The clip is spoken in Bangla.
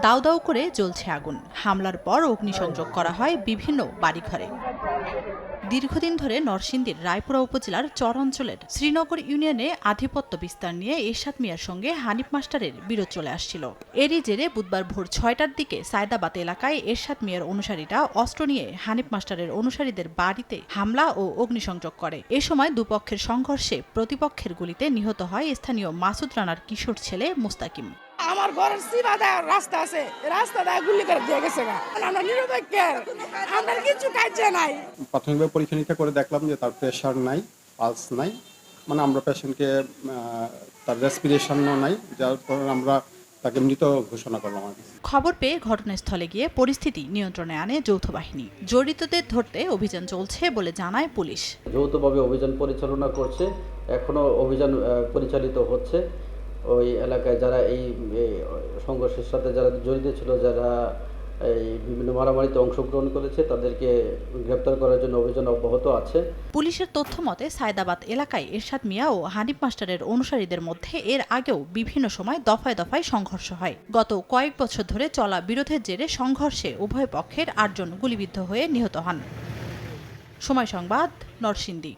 দাউ দাউ করে জ্বলছে আগুন। হামলার পর অগ্নিসংযোগ করা হয় বিভিন্ন বাড়িঘরে। দীর্ঘদিন ধরে নরসিংদীর রায়পুরা উপজেলার চর অঞ্চলের শ্রীনগর ইউনিয়নে আধিপত্য বিস্তার নিয়ে এরশাদ মিয়ার সঙ্গে হানিফ মাস্টারের বিরোধ চলে আসছিল। এরই জেরে বুধবার ভোর ৬টার দিকে সায়দাবাদ এলাকায় এরশাদ মিয়ার অনুসারীরা অস্ত্র নিয়ে হানিফ মাস্টারের অনুসারীদের বাড়িতে হামলা ও অগ্নিসংযোগ করে। এ সময় দুপক্ষের সংঘর্ষে প্রতিপক্ষের গুলিতে নিহত হয় স্থানীয় মাসুদ রানার কিশোর ছেলে মুস্তাকিম। আমার ঘরের সীমা দেওয়ার রাস্তা আছে, রাস্তা দেওয়া গুলি করে দিয়ে গেছে। আমরা নিরপেক্ষের, আমরা কিছু কাজ নাই। প্রাথমিকভাবে পরীক্ষা নিরীক্ষা করে দেখলাম যে তার প্রেশার নাই, পালস নাই, মানে আমরা পেশেন্টকে তার রেসপিরেশনও নাই, যার কারণে আমরা তাকে মৃত ঘোষণা করলাম। খবর পেয়ে ঘটনাস্থলে গিয়ে পরিস্থিতি নিয়ন্ত্রণে আনে যৌথ বাহিনী। জড়িতদের ধরতে অভিযান চলছে বলে জানায় পুলিশ। যৌথভাবে অভিযান পরিচালনা করছে, এখনো অভিযান পরিচালিত হচ্ছে। ওই এলাকায় যারা এই সংঘর্ষের সাথে যারা জড়িত ছিল, যারা এই বিভিন্ন মারামারিতে অংশগ্রহণ করেছে, তাদেরকে গ্রেপ্তার করার জন্য অভিযান অব্যাহত আছে। পুলিশের তথ্য মতে সায়দাবাদ এলাকায় এরশাদ মিয়া ও হানিফ মাস্টারের অনুসারীদের মধ্যে এর আগেও বিভিন্ন সময় দফায় দফায় সংঘর্ষ হয়। গত কয়েক বছর ধরে চলা বিরোধের জেরে সংঘর্ষে উভয় পক্ষের ৮ জন গুলিবিদ্ধ হয়ে নিহত হন। সময় সংবাদ, নরসিংদী।